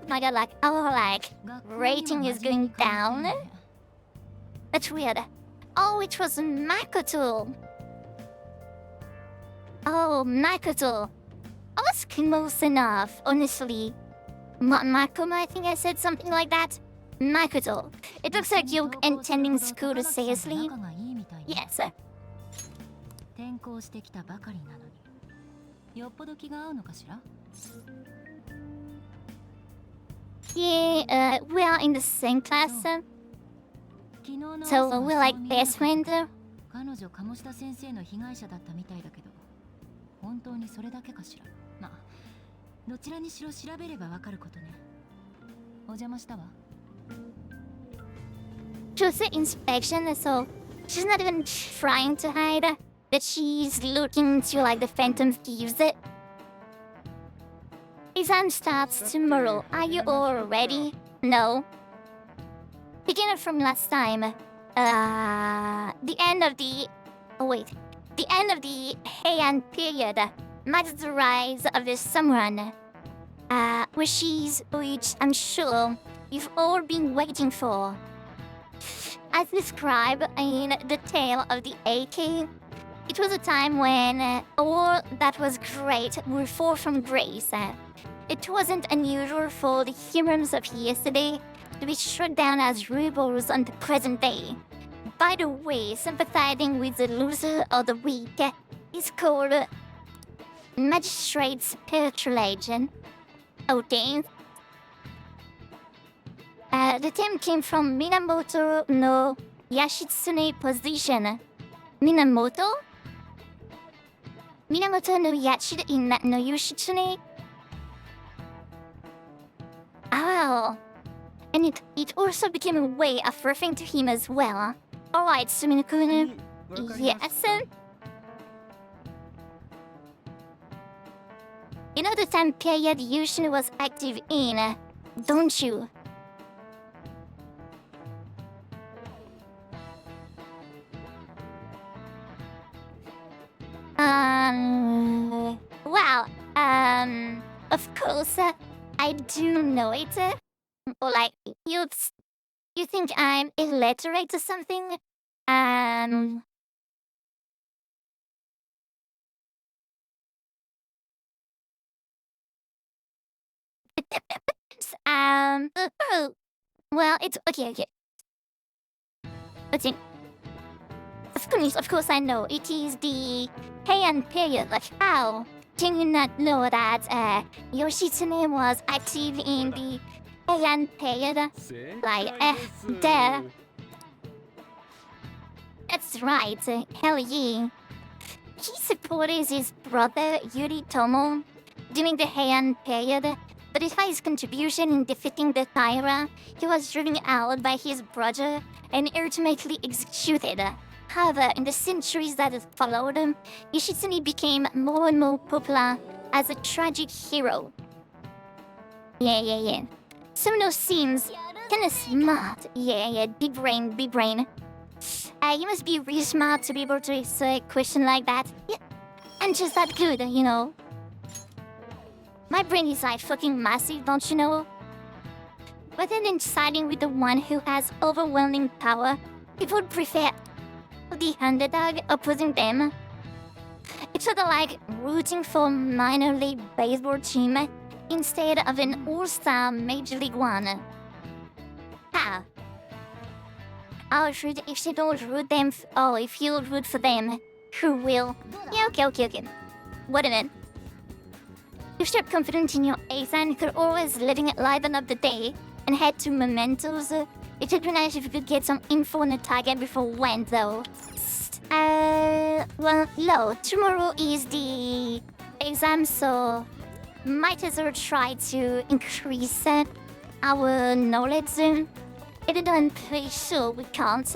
my god, like our rating is going down. That's weird. Oh, it was Makoto. Oh, Makoto. I was close enough, honestly. Makomo, I think I said something like that. Makoto. It looks like you're intending school seriously. Yes. 転校してきたばかりなのによっぽど気が合うのかしら Yeah, we are in the same class. So we're like best friends. 彼女鴨志田先生の被害者だったみたいだけど本当にそれだけかしらまあどちらにしろ調べればわかることねお邪魔したわ She was an inspection, so she's not even trying to hide that she's looking into like the Phantom Thieves. Exam starts tomorrow. Are you all ready? No. Beginning from last time. The end of the... Oh wait. The end of the Heian period marks the rise of the Samurai. Which I'm sure you've all been waiting for. As described in the tale of the AK, it was a time when all that was great were far from grace. It wasn't unusual for the humans of yesterday to be struck down as rebels on the present day. By the way, sympathizing with the loser or the weak is called magistrate's patronage. Okay. The term came from Minamoto no Yashitsune position. Minamoto? Minamoto no Yashitsune no Yoshitsune? Oh. And it also became a way of referring to him as well. Alright, Sumino-kun. Yes? You know the time period Yoshino was active in, don't you? Well, of course, I do know it. Or like, you think I'm illiterate or something? Well, it's okay. Let's see. Of course I know. It is the Heian period. Like, how can you not know that Yoshitsune was active in the Heian period? Like, duh. That's right. Hell yeah. He supported his brother Yoritomo during the Heian period, but despite his contribution in defeating the Taira, he was driven out by his brother and ultimately executed. However, in the centuries that followed, Yoshitsune became more and more popular as a tragic hero. Yeah. Sumino seems kinda smart. Yeah, big brain. You must be really smart to be able to answer a question like that. Yeah, and just that good, you know. My brain is like fucking massive, don't you know? Rather than siding with the one who has overwhelming power, people would prefer the underdog opposing them. It's sort of like rooting for a minor league baseball team instead of an all-star major league one. How? Oh, if you don't root them, if you root for them, who will? Yeah, okay. Wait a minute. If you're confident in your ace and you're always letting it liven up the day and head to mementos, it would be nice if you could get some info on the target before when, though. Well, no, tomorrow is the exam, so might as well try to increase our knowledge. Even though I'm pretty sure we can't.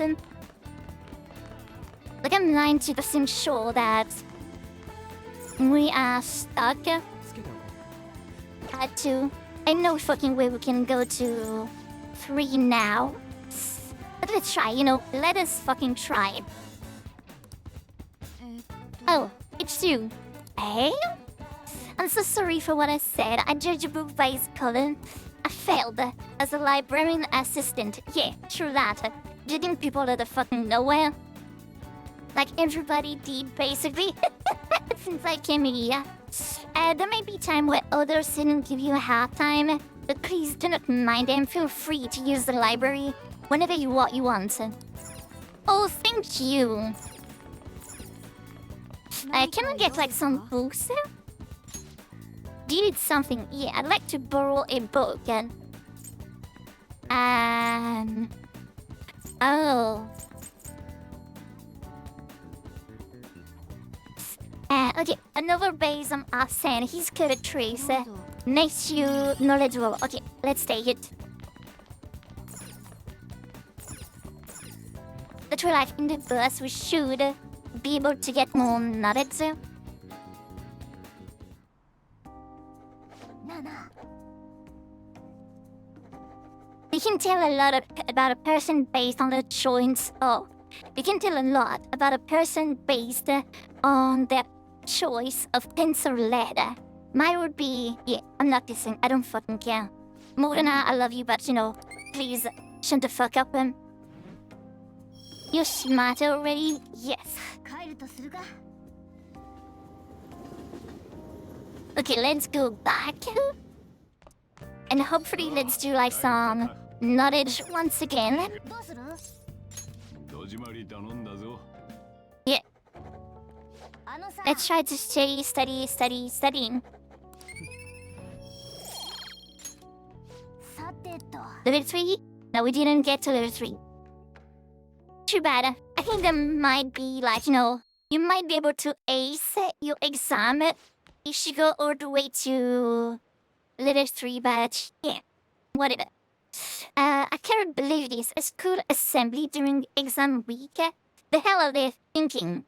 Like, I'm 90% sure that we are stuck at 2. Ain't no fucking way we can go to 3 now. But let's try, let us fucking try. Oh, it's you. Hey? I'm so sorry for what I said. I judge a book by its cover. I failed as a librarian assistant. Yeah, true that. Getting people out of fucking nowhere. Like everybody did, basically. Since I came here. There may be time where others didn't give you a hard time, but please do not mind them. Feel free to use the library whenever you want. Oh, thank you. Can I get like some books? Do you need something? Yeah, I'd like to borrow a book. Oh. Okay, another base on Arsene. He's curatrice. Makes you knowledgeable. Okay, let's take it. The true life in the bus, we should be able to get more knowledge. You can tell a lot about a person based on their choice. Oh, you can tell a lot about a person based on their choice of pencil lead. Mine would be, yeah, I'm not dissing. I don't fucking care. Morena, I love you, but you know, please shut the fuck up. You're smart already? Yes. Okay, let's go back. And hopefully let's do like some knowledge once again. Yeah. Let's try to studying. Level 3? No, we didn't get to level 3. Too bad. I think there might be like, you know, you might be able to ace your exam if you go all the way to level 3, but yeah, whatever. I can't believe this. A school assembly during exam week? The hell are they thinking?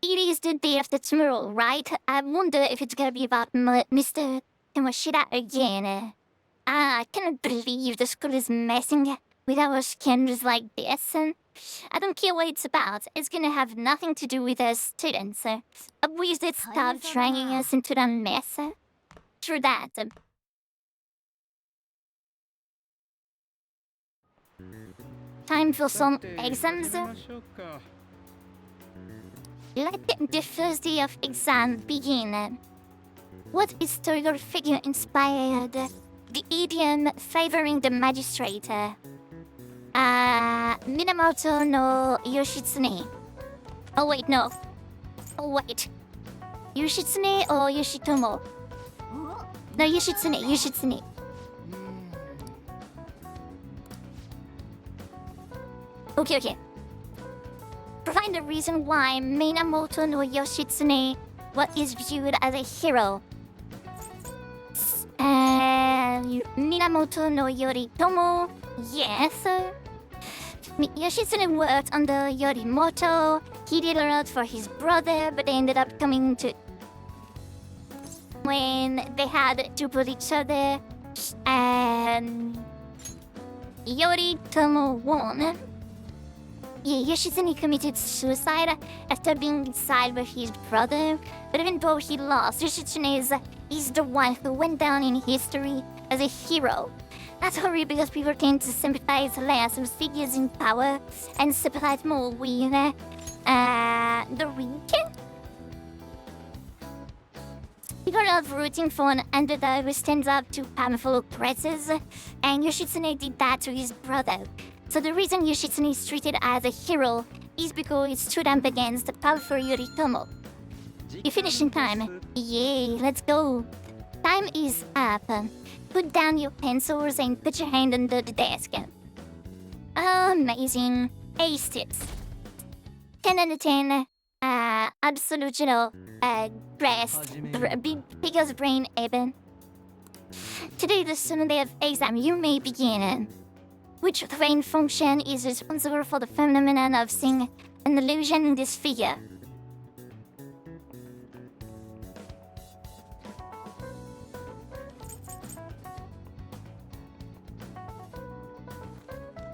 It is the day after tomorrow, right? I wonder if it's gonna be about Mr. Tomoshida again. I cannot believe the school is messing with our scandals like this. I don't care what it's about. It's gonna have nothing to do with us students. We should stop dragging us into the mess. True that. Time for some exams. Let the first day of exam begin. What historical figure inspired the idiom favoring the magistrate? Minamoto no Yoshitsune. Oh wait, no. Oh wait. Yoshitsune or Yoshitomo? No, Yoshitsune. Okay. Provide the reason why Minamoto no Yoshitsune is viewed as a hero. Minamoto no Yoritomo, yes. Yoshitsune worked under Yorimoto. He did a lot for his brother, but they ended up coming to when they had to put each other, and Yoritomo won. Yoshitsune committed suicide after being inside with his brother, but even though he lost, Yoshitsune is the one who went down in history as a hero. That's horrible because people tend to sympathize less with figures in power and sympathize more with the weak. People love rooting for an underdog who stands up to powerful oppressors, and Yoshitsune did that to his brother. So the reason Yoshitsune is treated as a hero is because he stood up against the powerful Yoritomo. You finish in time. Yay, let's go. Time is up. Put down your pencils and put your hand under the desk. Amazing. Aced it. 10 out of 10. Absolute, you know, breast. Biggest brain ever. Today, the student day of exam, you may begin. Which brain function is responsible for the phenomenon of seeing an illusion in this figure?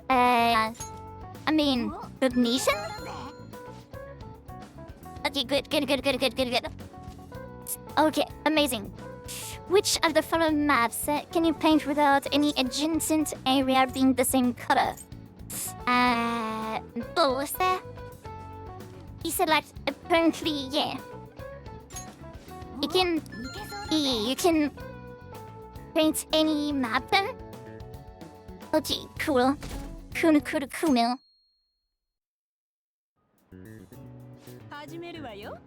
I mean, cognition? Okay, good. Okay, amazing. Which of the following maps can you paint without any adjacent area being the same color? Both. He said like apparently yeah. You can paint any map. Okay, cool. Cool. 始めるわよ。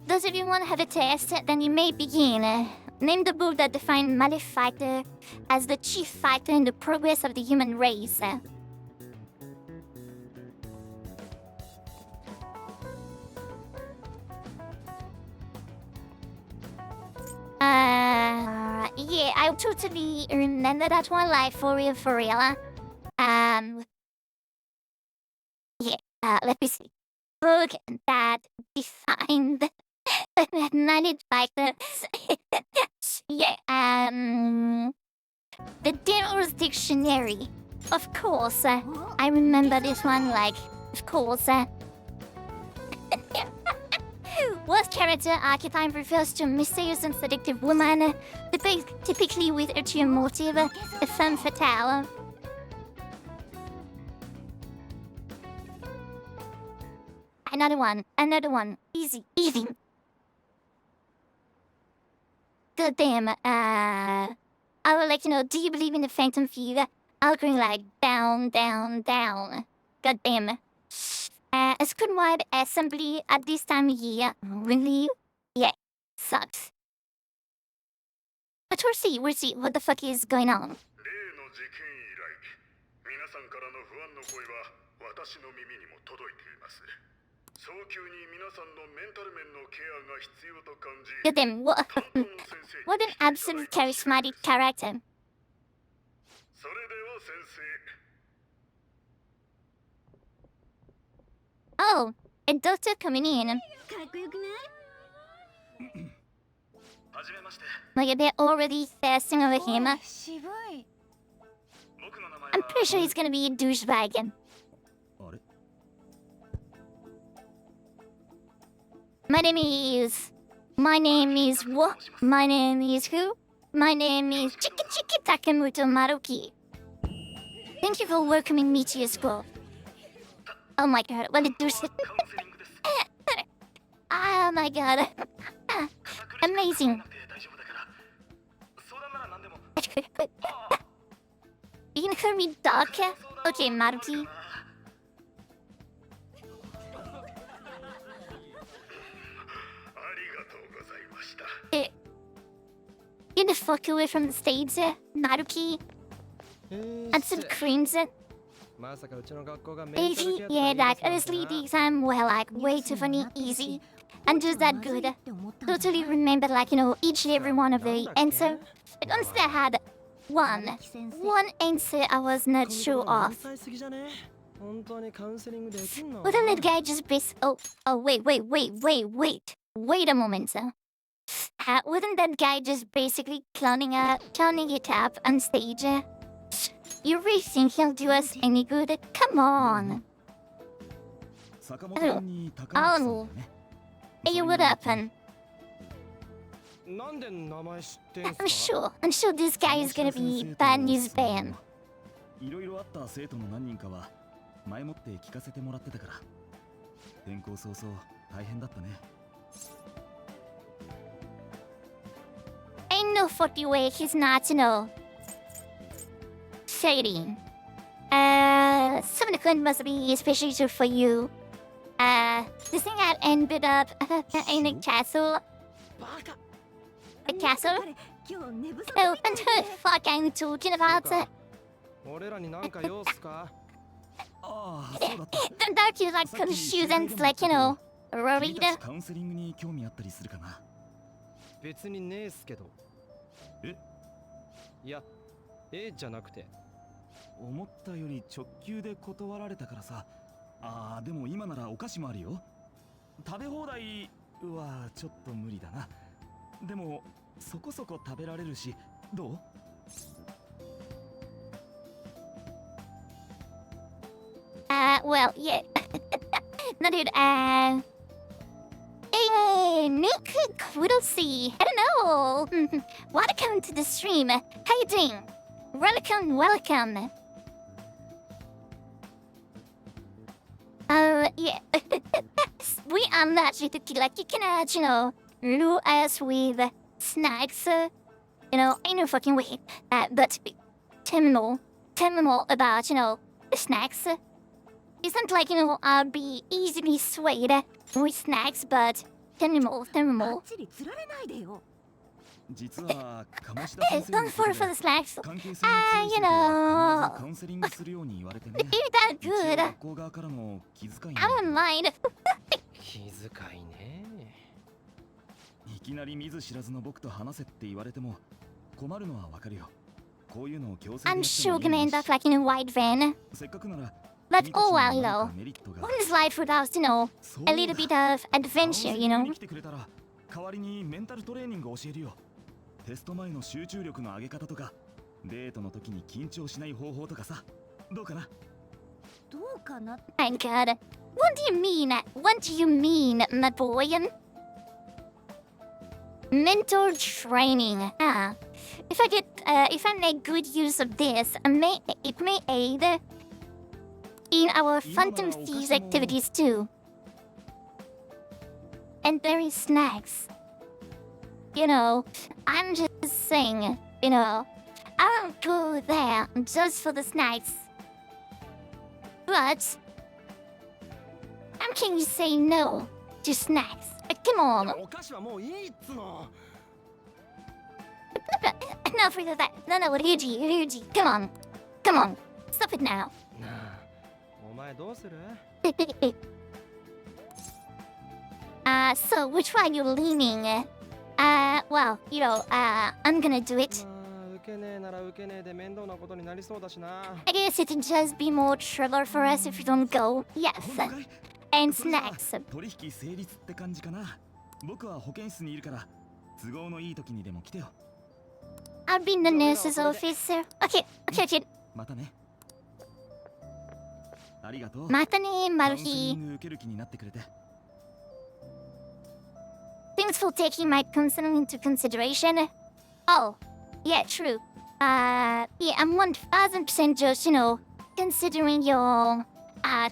Does everyone have a test? Then you may begin. Name the book that defined Malefighter as the chief fighter in the progress of the human race. Yeah, I totally remember that one, like for real. Let me see. Book that defined Malefighter. Yeah, the Devil's Dictionary. Of course, I remember this one, like, of course. What character archetype refers to a mysterious and seductive woman, typically with ulterior motive, a femme fatale? Another one. Easy. God damn, I would like to know, do you believe in the Phantom Fever? I'll going like down. God damn. A squad-wide assembly at this time of year. Really? Yeah. Sucks. But we'll see. What the fuck is going on? 早急に皆さんのメンタル面のケアが必要と感じ God damn, what an absolute charismatic character. それでは先生 Oh, a doctor coming in. かっこよくない？はじめまして Like they're already fasting over him. 渋い。僕の名前 I'm は pretty sure he's gonna be a douchebag. あれ My name is what? My name is who? My name is Chiki Takemoto Maruki. Thank you for welcoming me to your school. Oh my god, what a douche. カウンセリングです Oh my god. Amazing. なくて大丈夫だから相談なら何でも You can call me Doc? Okay, Maruki. ありがとうございました Get the fuck away from the stage, Maruki. And some creams. まさかうちの学校がメンタ Easy, ルケアとか yeah, 言い出 like すなんて honestly, な the exam were like way too funny, easy, and just that good. Totally remember, like, you know, each and every one of the answer. But honestly, I had one answer I was not sure この of. 子天才すぎじゃね本当にカウンセリングできんの Wouldn't that guy just oh, wait a moment, sir. Wouldn't that guy just basically clowning it up on stage? You really think he'll do us any good? Come on. 坂本君に高橋さんだよね Hey, what up, hun? なんで名前知ってんすか I'm sure this guy is gonna be bad news band. いろいろあった生徒の何人かは前もって聞かせてもらってたから転校早々大変だったね Ain't no fucking way he's not, you know. Shady. Some of the good must be especially true for you. This thing had ended up in a castle. バカ A castle? 今日寝不足 Oh, what the fuck are you talking about? 俺らになんか用っすかああそうだった Don't you like confuse and like, you know, 君 worried? たちカウンセリングに興味あったりするかな別にねえっすけどえいやじゃなくて思ったより直球で断られたからさああでも今ならお菓子もあるよ食べ放題はちょっと無理だなでもそこそこ食べられるしどう Well, yeah. No, dude, Nick we'll see. I don't know. Welcome to the stream. How you doing? Welcome, welcome. Yeah. We are not really like you cannot, lure us with snacks. Ain't no fucking way. But tell me more about, the snacks. Isn't like, I'll be easily swayed with snacks, but tell me more. ちり釣られないでよ。実は鴨志田先生 Don't の fall こと for で the snacks. 関係性については必ずカウンセリングするように言われてね You're that 一応 good. 学校側からの気遣い I don't mind. 気遣いね。いきなり見ず知らずの僕と話せって言われても困るのはわかるよこういうのを強制で I'm やって sure もいい gonna し end up like in a white van. せっかくなら But 君たち oh に well, も何かメリットが What is life without, そう a little bit of カウン adventure, セリングに you 来てくれたら代わりにメンタルトレーニングを教えるよテスト前の集中力の上げ方とかデートの時に緊張しない方法とかさどうかなどうかな。 My god. What do you mean? What do you mean, my boy? Mental training. If I make good use of this, it may aid in our Phantom Thieves activities too. And there is snacks. I'm just saying, I don't go there just for the snacks. But how can you say no to snacks? Come on. お菓子はもういいっつの。 No, for that. No, Ryuji. Come on. Stop it now. なあ、お前どうする？ So which way are you leaning? Well, I'm gonna do it. まあ、受けねえなら受けねえで面倒なことになりそうだしな。 I guess it'd just be more trouble for us if we don't go. Yes. 本当かい And それじゃあ snacks. 取引成立って感じかな僕は保健室にいるから都合のいい時にでも来てよ I'll be in the nurse's office. Okay. またねありがとう Matane カウンセリ Maruhi. ング受ける気になってくれて Thanks for taking my concern into consideration. Oh, yeah, true. Yeah, I'm 1000% just, considering your,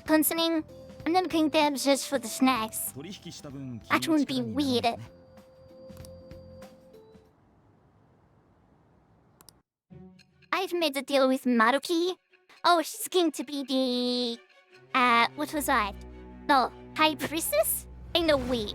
counseling. I'm not going there just for the snacks. 取引した分 That 君の won't be 力になるんだ weird. ね I've made a deal with Maruki. Oh, she's going to be the, what was I? No, High Priestess? Ain't no way.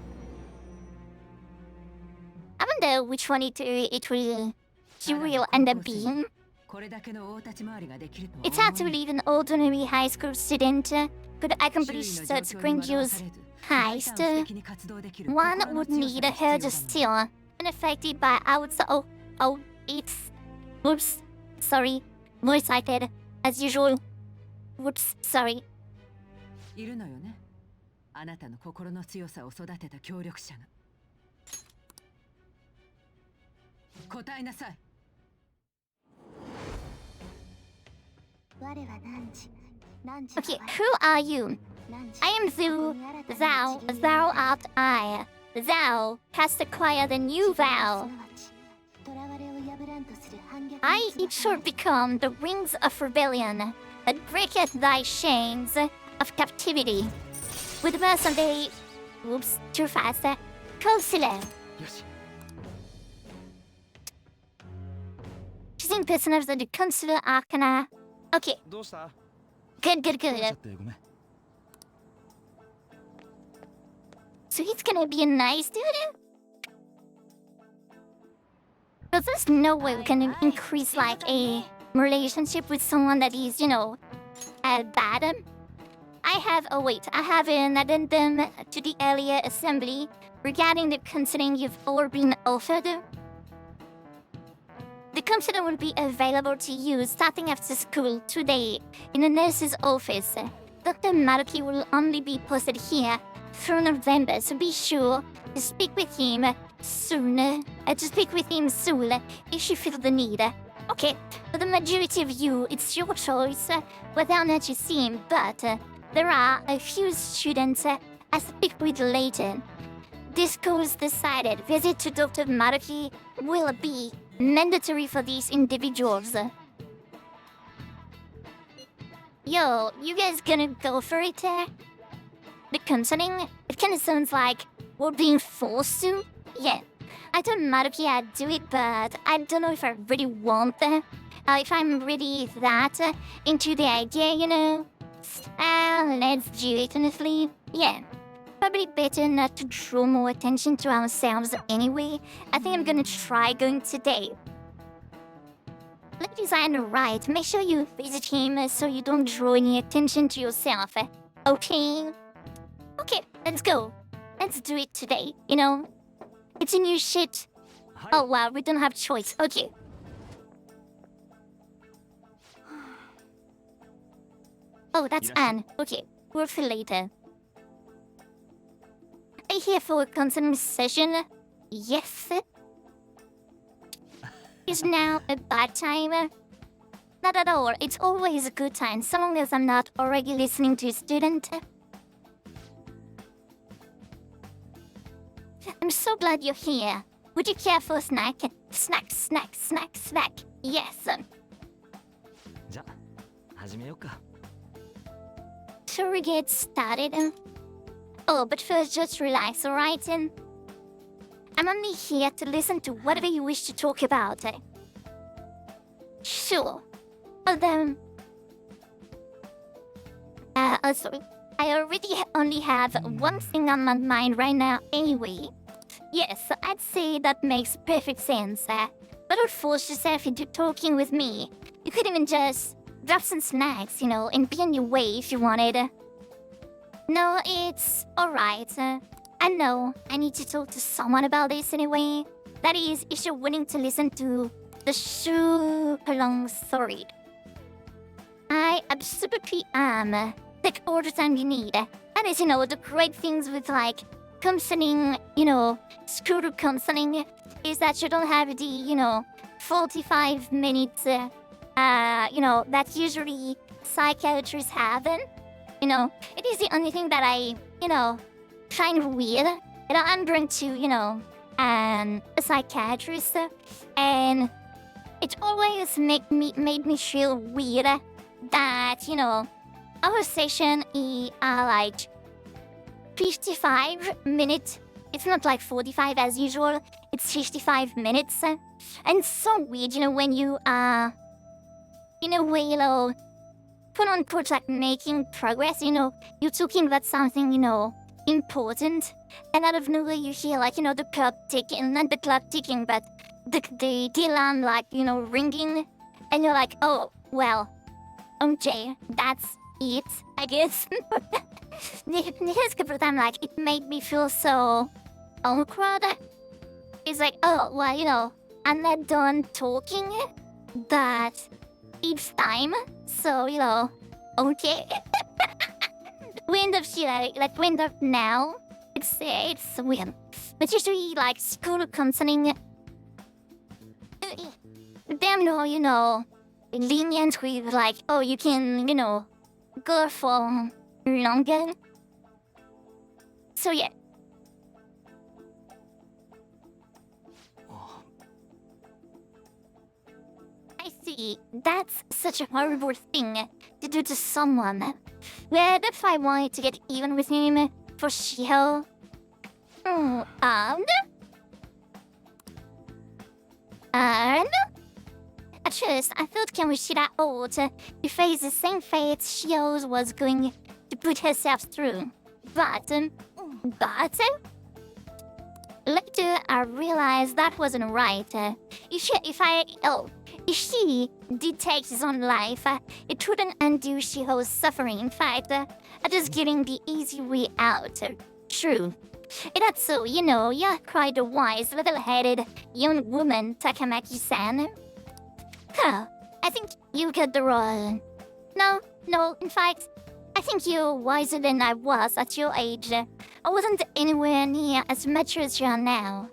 I wonder which one she will end up being. これだけの大立ち回りができるとは It's hard to 思えない believe an ordinary high school student could 周囲 accomplish の状 such 況に惑わ grandiose されず heist. 大胆不敵に活動できる One 心の would 強 need さが her 必 just 要だもん still unaffected by outside. Oh, it's. Whoops. Sorry. More excited. As usual. Whoops. Sorry. いるのよね。あなたの心の強さを育てた協力者が。答えなさい。 Okay, who are you? I am Zu. Thou art I. Thou hast acquired a new vow. It should become the wings of rebellion that breaketh thy chains of captivity. With mercenary. Oops, too fast. Consular. よし。 Choosing prisoners of the consular arcana. Okay, どうした？ good. 取れちゃってごめん So he's gonna be a nice dude? Because there's no way we can increase like a relationship with someone that is, bad. I have an addendum to the earlier assembly regarding the counseling you've all been offered. The computer will be available to you starting after school today in the nurse's office. Dr. Maruki will only be posted here through November, so be sure to speak with him soon. If you feel the need. Okay, for the majority of you, it's your choice whether or not you see him, but there are a few students I speak with later. this schools decided visit to Dr. Maruki will be mandatory for these individuals. Yo, you guys gonna go for it? The counseling? It kinda sounds like we're being forced to. Yeah, I told Maruki I'd do it, but I don't know if I really want that. If I'm really that into the idea, you know. Let's do it, honestly. Yeah, probably better not to draw more attention to ourselves anyway. I think I'm gonna try going today. Let designer right. Make sure you visit him so you don't draw any attention to yourself. Okay? Okay, let's go. Let's do it today, you know? It's a new shit. Oh wow, we don't have choice. Okay. Oh, that's Anne. Okay, we'll feel later. Are you here for a counseling session? Yes. Is now a bad time? Not at all. It's always a good time, so long as I'm not already listening to a student. I'm so glad you're here. Would you care for a snack? Snack, snack, snack, snack. Yes. じゃあ始めようか。 Shall we get started? Oh, but first just relax, alright? I'm only here to listen to whatever you wish to talk about. Sure. Although... sorry. I already only have one thing on my mind right now anyway. Yes, I'd say that makes perfect sense. But don't force yourself into talking with me. You could even just grab some snacks, you know, and be on your way if you wanted. No, it's alright. I know I need to talk to someone about this anyway. That is, if you're willing to listen to the super long story. I absolutely am. Take all the time you need. That is, you know, the great things with, like, counseling, you know, school counseling, is that you don't have the, you know, 45 minutes, you know, that usually psychiatrists have. You know, it is the only thing that I, you know, find weird. You know, I'm going to, you know, a psychiatrist, and it always made me feel weird that, you know, our session is like 55 minutes. It's not like 45 as usual. It's 55 minutes. And it's so weird, you know, when you are, in a way, you know, quote unquote, like making progress, you know, you're talking about something, you know, important. And out of nowhere you hear, like, you know, the clock ticking, not the clock ticking, but the alarm, like, you know, ringing. And you're like, oh, well, okay, that's it, I guess. The first couple of times, like, it made me feel so awkward. It's like, oh, well, you know, I'm not done talking, but each time, so, you know, okay. We end up here, like, we end up now. It's weird. But usually, like, school counseling, them know, you know, lenient with, like, oh, you can, you know, go for longer. So, yeah. I see. That's such a horrible thing to do to someone. Well, if I wanted to get even with him for Shiho. At first, I thought Kamoshida ought to face the same fate Shiho was going to put herself through. But later I realized that wasn't right. If she did take his own life, it wouldn't undo Shiho's suffering. In fact, just getting the easy way out. True. That's so, you know, you're quite a wise, level-headed young woman, Takamaki-san. Huh, I think you got the role. No, in fact, I think you're wiser than I was at your age. I wasn't anywhere near as mature as you are now.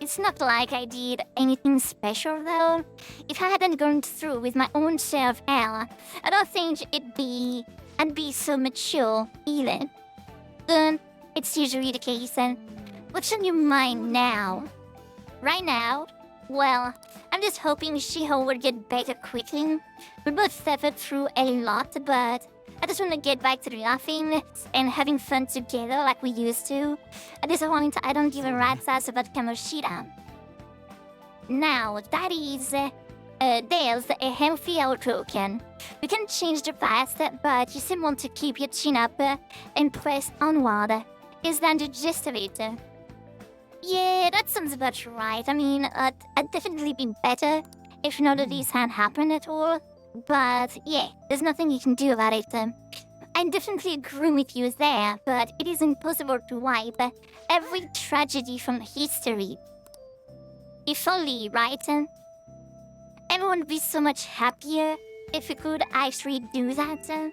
It's not like I did anything special, though. If I hadn't gone through with my own share of hell, I don't think I'd be so mature either. It's usually the case. And what's on your mind now? Right now? Well, I'm just hoping Shiho will get better quickly. We both suffered through a lot, but I just want to get back to laughing and having fun together like we used to. At this point, I don't give a rat's ass about Kamoshida. Now, that is... there's a healthy outlook. You can change the past, but you still want to keep your chin up and press onward. Is that the gist of it? Yeah, that sounds about right. I mean, I'd definitely be better if none of these had happened at all. But yeah, there's nothing you can do about it. I definitely agree with you there, but it is impossible to wipe every tragedy from history. If only, right? Everyone would be so much happier if we could actually do that.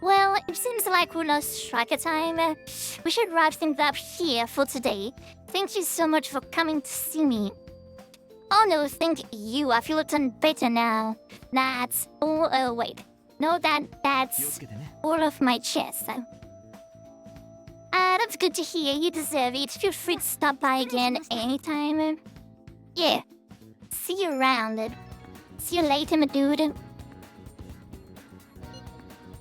Well, it seems like we lost track of time. We should wrap things up here for today. Thank you so much for coming to see me. Oh no, thank you. I feel a ton better now. That's all. Oh wait, no, that's all of my chest. That's good to hear. You deserve it. Feel free to stop by again anytime. Yeah. See you around. See you later, my dude.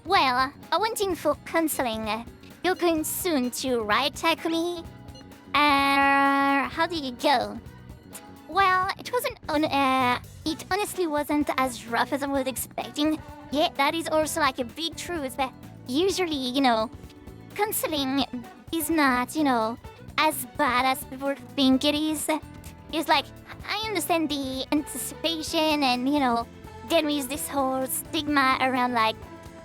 Well, I went in for counseling. You're going soon too, right, Takumi? How did it go? Well, it wasn't it honestly wasn't as rough as I was expecting. Yeah, that is also like a big truth. But usually, you know, counseling is not, you know, as bad as people think it is. It's like, I understand the anticipation and, you know, there is this whole stigma around like,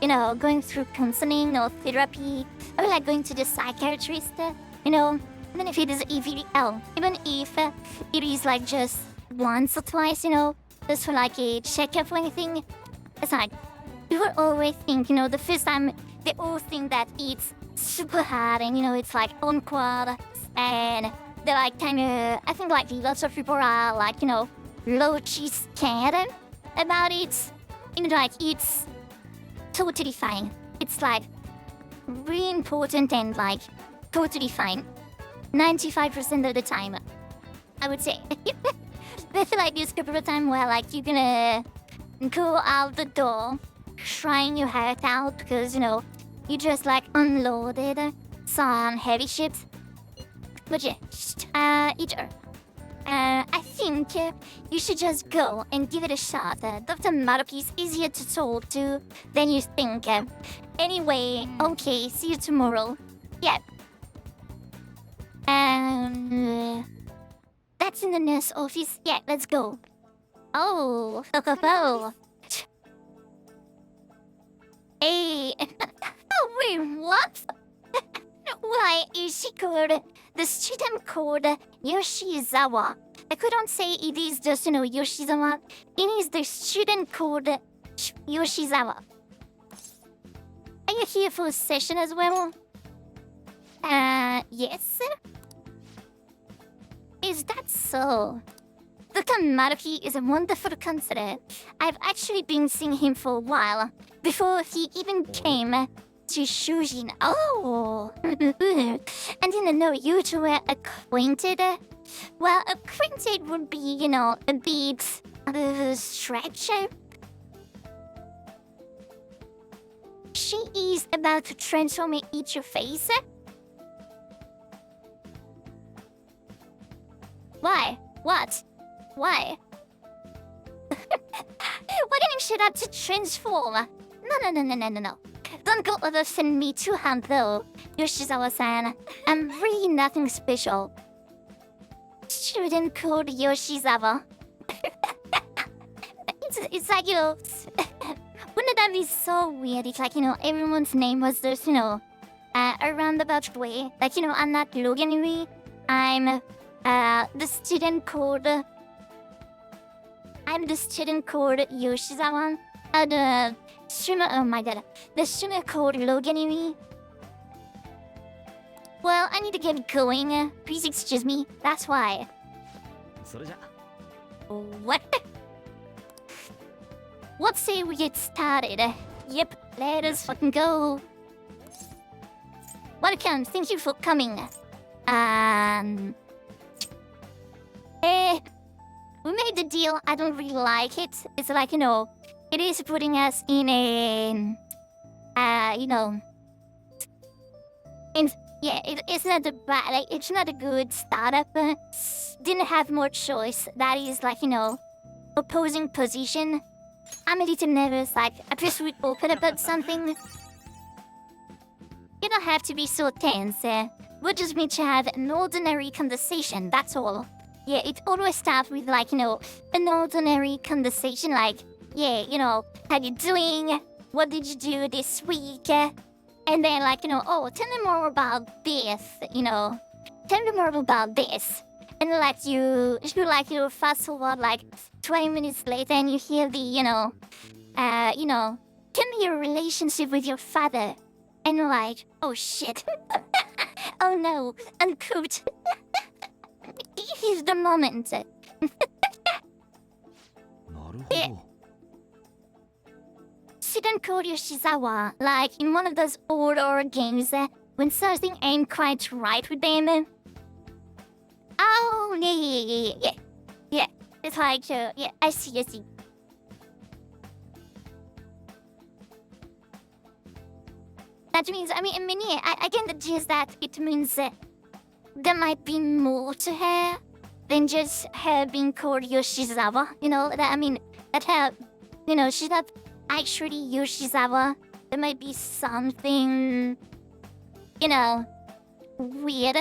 you know, going through counseling or therapy, or like going to the psychiatrist, you know, even if it is even if it is like just once or twice, you know, just for like a checkup or anything. It's like, people always think, you know, the first time they all think that it's super hard and, you know, it's like awkward and they're like kind of, I think like lots of people are like, you know, low-key scared about it. You know, like it's totally fine. It's like really important and like totally fine. 95% of the time, I would say. There's like this couple of times where like you're gonna go out the door crying your heart out because, you know, you just like unloaded some heavy shit. But yeah, either. I think you should just go and give it a shot. Dr. Maruki is easier to talk to than you think. Anyway, okay, see you tomorrow. Yeah. That's in the nurse office. Yeah, let's go. Oh, oh. Hey. Oh, wait, what? Why is she called the student called Yoshizawa? I couldn't say it is just, you know, Yoshizawa. It is the student called Yoshizawa. Are you here for a session as well? Yes? Is that so? Dr. Maruki is a wonderful counselor. I've actually been seeing him for a while, before he even came to Shujin. Oh! I didn't know you two were acquainted. Well, acquainted would be, you know, a bit of a stretch. She is about to transform and eat your face. Why? What? Why? Why didn't she have to transform? No. Don't go oversend me too hard though, Yoshizawa-san. I'm really nothing special. Student called Yoshizawa. it's like, you know, wouldn't that be so weird if, like, you know, everyone's name was just, you know, a roundabout way. Like, you know, I'm not Loganiri. I'm the student called Yoshizawa. The streamer, oh my god, the streamer called Loganiri. Well, I need to get going. Please excuse me. That's why. What? What say we get started? Yep, let us fucking go. Welcome, thank you for coming. We made the deal. I don't really like it. It's like, it is putting us in a, it's not a bad, like, it's not a good startup. Didn't have more choice. That is like, opposing position. I'm a little nervous, like, I just would open about something. You don't have to be so tense. We just need to have an ordinary conversation, that's all. Yeah, it always starts with like, an ordinary conversation like, how you doing? What did you do this week? And then like, oh, tell me more about this, Tell me more about this. And like you fast forward like 20 minutes later and you hear the, tell me your relationship with your father. And you're like, oh shit. Oh no, unquote. Here's the moment. なるほど。 Shouldn't call Yoshizawa like in one of those old horror games when something ain't quite right with them. Oh, yeah. It's like, I see. That means, I get the gist that it means there might be more to her than just her being called Yoshizawa. That her, she's not actually Yoshizawa. There might be something, weird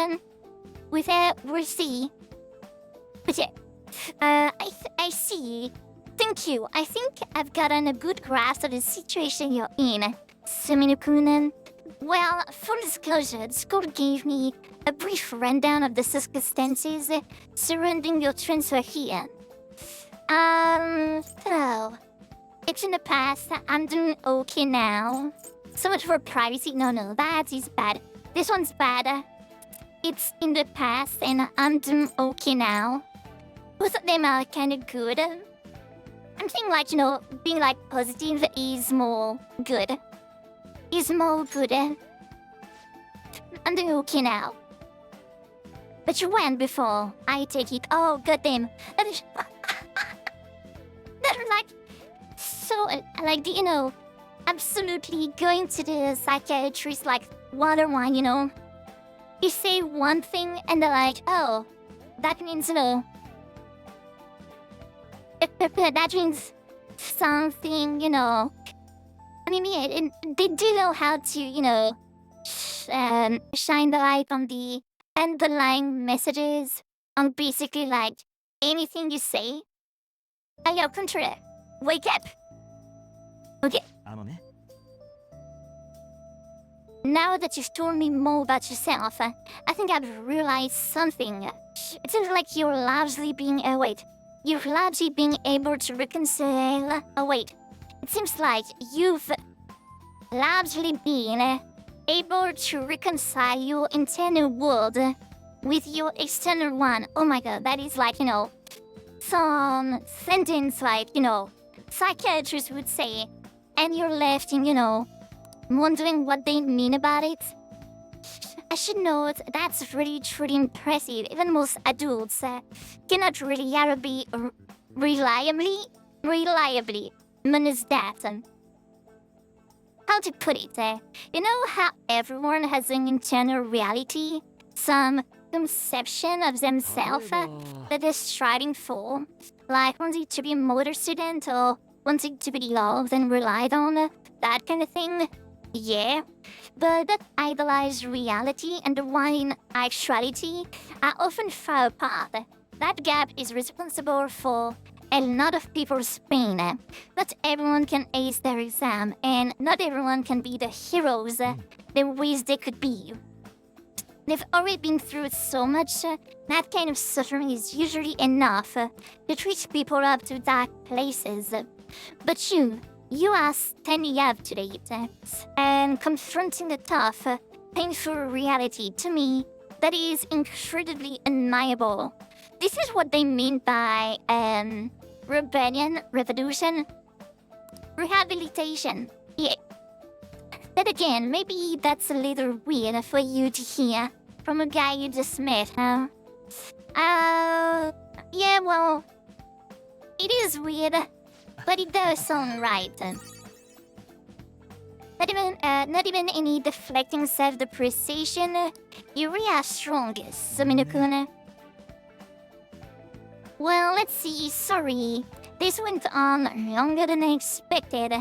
with her. We'll see. But yeah, I see. Thank you. I think I've gotten a good grasp of the situation you're in, Sumino-kun. Well, full disclosure, the school gave me a brief rundown of the circumstances surrounding your transfer here. So, it's in the past. I'm doing okay now. So much for privacy. No, that is bad. This one's bad. It's in the past, and I'm doing okay now. Both of them are kind of good. I'm saying, like, being, like, positive is more good. I'm doing okay now. But you went before, I take it. Oh, goddamn. That is like, so, like, absolutely going to the psychiatrist, like, one-on-one, You say one thing, and they're like, oh, that means, that means something, they do know how to, shine the light on the underlying messages on basically like anything you say. Yo, Contra, wake up. Okay. あのね。 Now that you've told me more about yourself, I think I've realized something. It seems like you're largely being able to reconcile. It seems like you've largely been able to reconcile your internal world with your external one. Oh my god, that is like, some sentence like, psychiatrists would say, and you're left in, wondering what they mean about it. I should note that's really truly impressive. Even most adults cannot really be reliably manage that. How to put it? You know how everyone has an internal reality, some conception of themselves that they're striving for, like wanting to be a motor student or wanting to be loved and relied on, that kind of thing. Yeah, but that idolized reality and the one in actuality are often far apart. That gap is responsible for a lot of people's pain. Not everyone can ace their exam, and not everyone can be the heroes they wish they could be. They've already been through so much, that kind of suffering is usually enough to treat people up to dark places. But you are standing up to it and confronting the tough, painful reality. To me, that is incredibly admirable. This is what they mean by rebellion, revolution, rehabilitation. Yeah, Then again, maybe that's a little weird for you to hear from a guy you just met, huh? Yeah, well, it is weird, but it does sound right. Not even any deflecting self-depreciation. You really are strongest, Samino-kun. Well, let's see, sorry. This went on longer than I expected.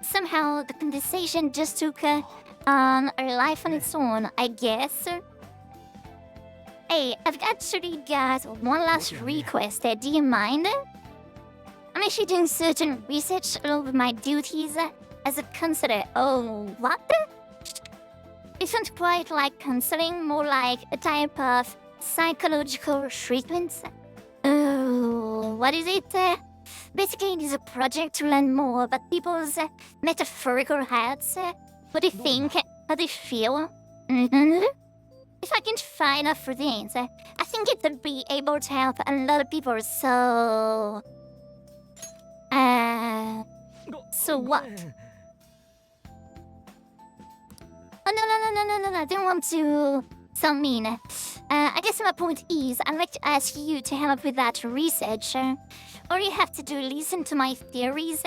Somehow, the conversation just took a life on its own, I guess. Hey, I've actually got one last request. Do you mind? I'm actually doing certain research over my duties as a counselor. Oh, what? It sounds quite like counseling, more like a type of psychological treatment. Oh, what is it? Basically, it is a project to learn more about people's metaphorical heads. What they think, how they feel. If I can find enough for things, I think it would be able to help a lot of people, so... So what? Oh, no, I don't want to sound mean. I guess my point is, I'd like to ask you to help with that research. All you have to do is listen to my theories,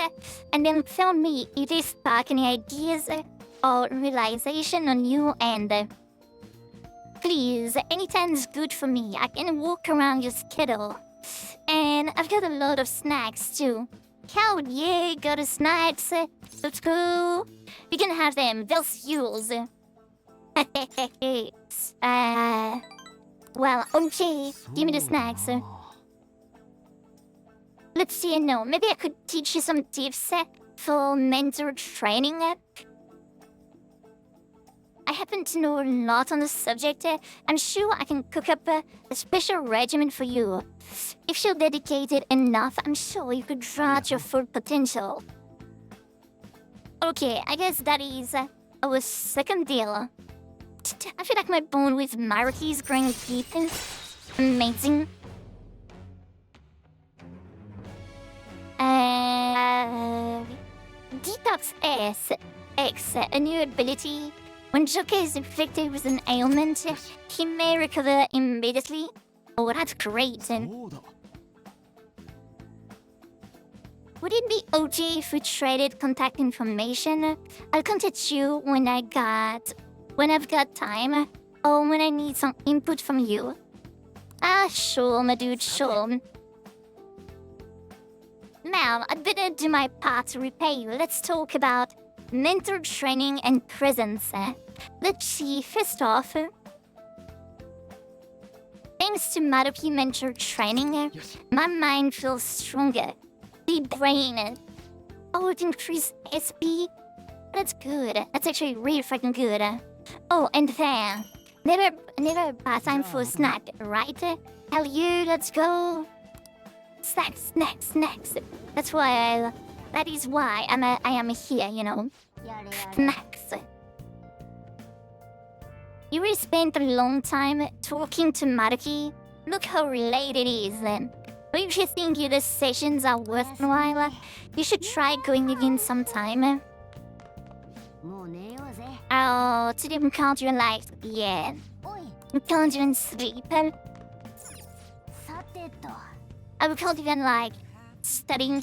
and then tell me if they spark any ideas or realization on your end. Please, anytime's good for me. I can walk around your schedule. And I've got a lot of snacks too. Hell yeah, got the snacks. Let's go. We can have them. They'll yours. Well, okay. Give me the snacks. Let's see, no, maybe I could teach you some tips for mental training. I happen to know a lot on the subject. I'm sure I can cook up a special regimen for you. If you're dedicated enough, I'm sure you could draw out your full potential. Okay, I guess that is our second deal. I feel like my bond with Maruki is growing deep. Amazing. Detox X, a new ability. When Joker is inflicted with an ailment, he may recover immediately. Oh, that's great. Would it be okay if we traded contact information? I'll contact you when I've got time, or when I need some input from you. Sure, my dude, sure. Now, I'd better do my part to repay you. Let's talk about mental training and presence. Let's see, first off, thanks to Maruki mental training, my mind feels stronger. The brain, it increased SP. That's good. That's actually really fucking good. Oh, and there, never a bad time for a snack, right? Hell yeah, let's go. Snacks. That is why I am here, you know. Snacks. You really spent a long time talking to Maruki. Look how related it is. But if you think the sessions are worthwhile, you should try going again sometime. Oh, today we can't even yeah. We can't even sleep. I can't even studying.